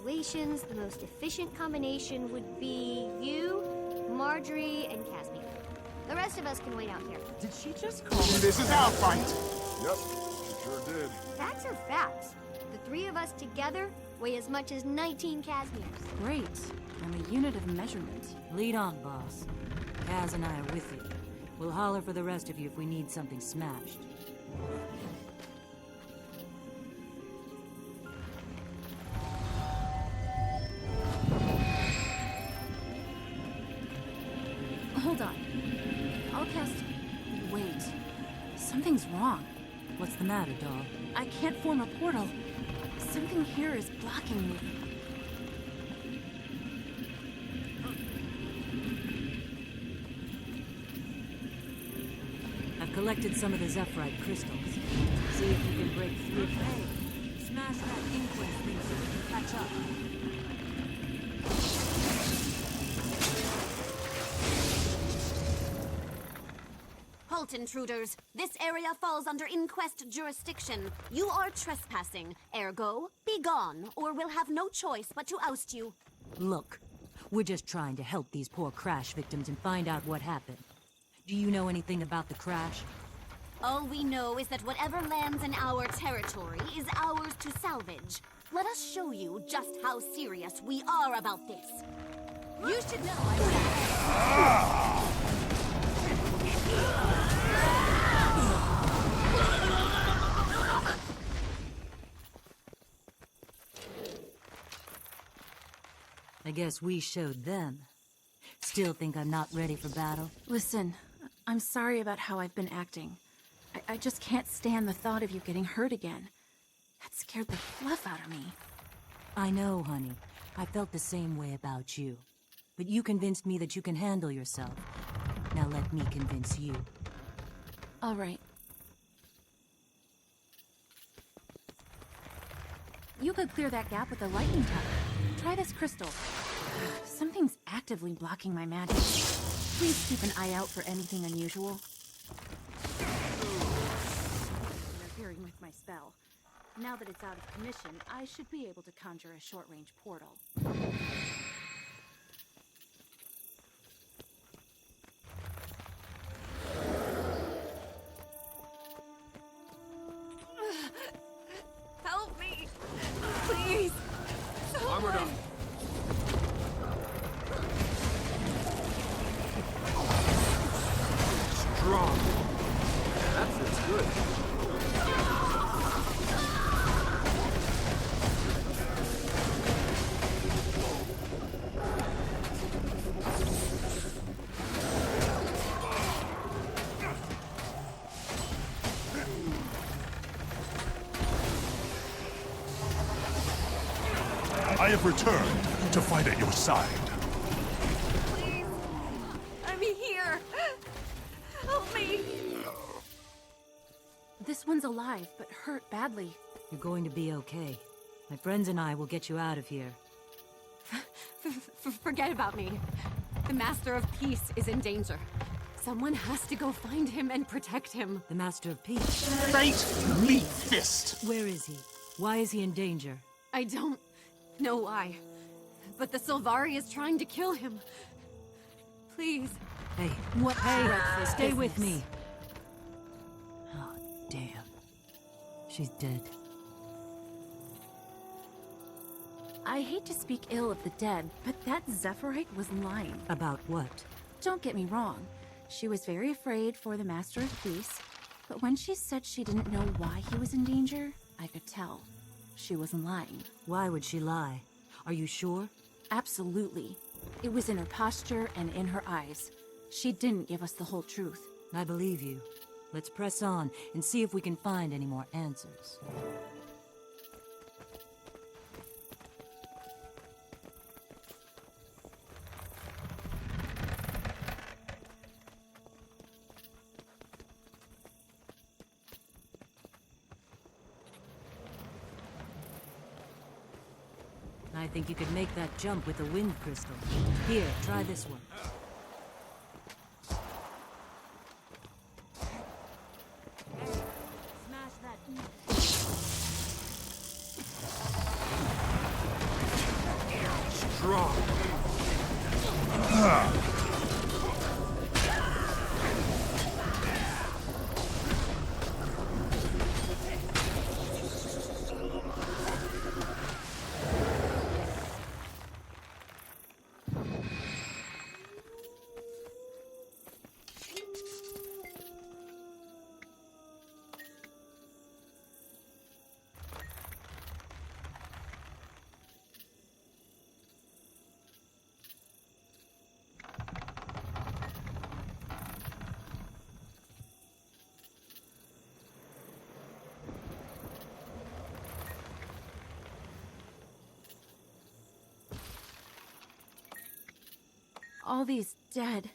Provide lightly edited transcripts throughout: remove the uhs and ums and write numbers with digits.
calculations, the most efficient combination would be you, Marjorie, and Casimir. The rest of us can wait out here. Did she just call? This is our fight. Yep, she sure did. Facts are facts. The three of us together weigh as much as 19 Casimirs. Great. I'm a unit of measurement. Lead on, boss. Kaz and I are with you. We'll holler for the rest of you if we need something smashed. Hold on. I'll cast... Wait. Something's wrong. What's the matter, doll? I can't form a portal. Something here is blocking me. I've collected some of the Zephyrite crystals. See if you can break through. Hey, smash that inquest thing so we can catch up. Halt, intruders. This area falls under inquest jurisdiction. You are trespassing. Ergo, be gone, or we'll have no choice but to oust you. Look, we're just trying to help these poor crash victims and find out what happened. Do you know anything about the crash? All we know is that whatever lands in our territory is ours to salvage. Let us show you just how serious we are about this. You should know I guess we showed them. Still think I'm not ready for battle? Listen, I'm sorry about how I've been acting. I just can't stand the thought of you getting hurt again. That scared the fluff out of me. I know, honey. I felt the same way about you. But you convinced me that you can handle yourself. Now let me convince you. All right. You could clear that gap with the lightning tower. Try this crystal. Something's actively blocking my magic. Please keep an eye out for anything unusual. Interfering with my spell. Now that it's out of commission, I should be able to conjure a short-range portal. Help me! Please! Armored up. Strong. That feels good. I have returned to fight at your side. Please! I'm here! Help me! This one's alive, but hurt badly. You're going to be okay. My friends and I will get you out of here. Forget about me. The Master of Peace is in danger. Someone has to go find him and protect him. The Master of Peace. Fate me fist. Where is he? Why is he in danger? I don't know why, but the Sylvari is trying to kill him. Please. Hey, What? hey, stay with me. Oh, damn. She's dead. I hate to speak ill of the dead, but that Zephyrite was lying. About what? Don't get me wrong. She was very afraid for the Master of Peace, but when she said she didn't know why he was in danger, I could tell. She wasn't lying. Why would she lie? Are you sure? Absolutely. It was in her posture and in her eyes. She didn't give us the whole truth. I believe you. Let's press on and see if we can find any more answers. I think you could make that jump with the wind crystal. Here, try this one. Smash that. Strong. All these dead.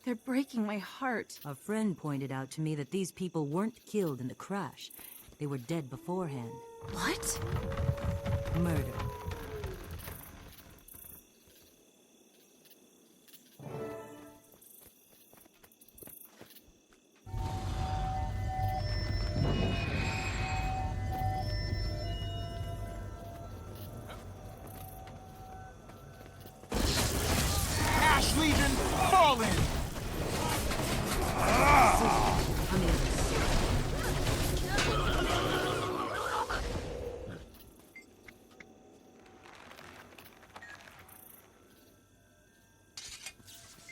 They're breaking my heart. A friend pointed out to me that these people weren't killed in the crash. They were dead beforehand. What? Murder. Ash Legion, fallen! On the other side.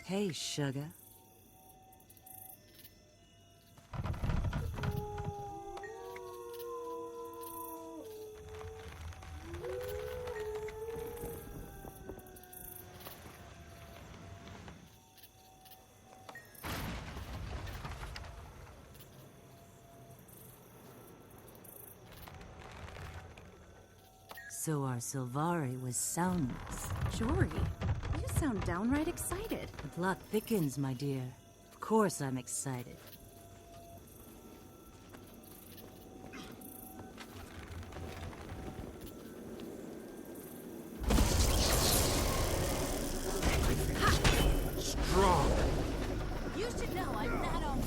Hey, sugar. So our Sylvari was soundless. Jory, you sound downright excited. The plot thickens, my dear. Of course I'm excited. Strong. You should know I'm not on.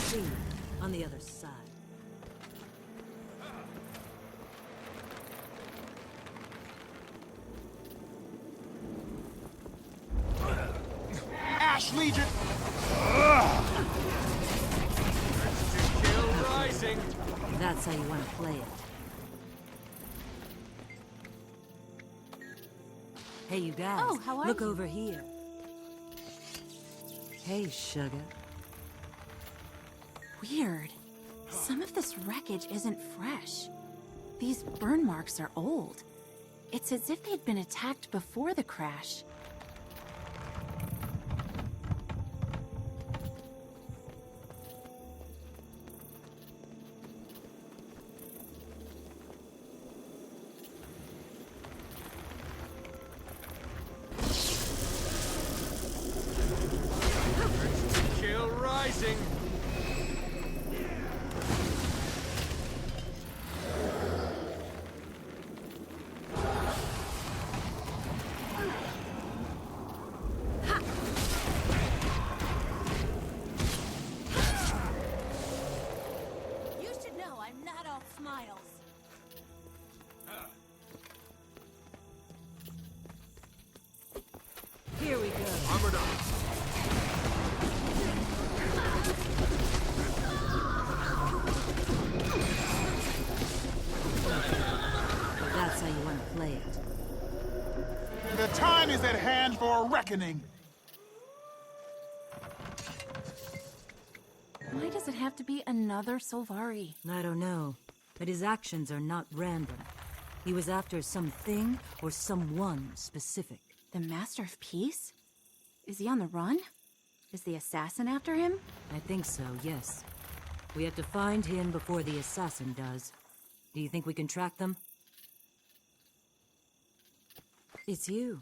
See, on the other side. Ash Legion! Kill rising. That's how you want to play it. Hey, you guys. Oh, how are Look you? over here. Hey, sugar. Weird. Some of this wreckage isn't fresh. These burn marks are old. It's as if they'd been attacked before the crash. Kill rising. You should know I'm not all smiles. Here we go. Armored up. That's how you want to play it. The time is at hand for a reckoning. Why does it have to be another Sylvari? I don't know, but his actions are not random. He was after something or someone specific. The Master of Peace? Is he on the run? Is the assassin after him? I think so, yes. We have to find him before the assassin does. Do you think we can track them? It's you.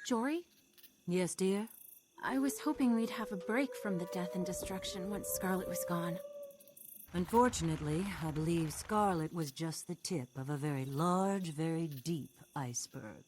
Jory? Yes, dear? I was hoping we'd have a break from the death and destruction once Scarlet was gone. Unfortunately, I believe Scarlet was just the tip of a very large, very deep iceberg.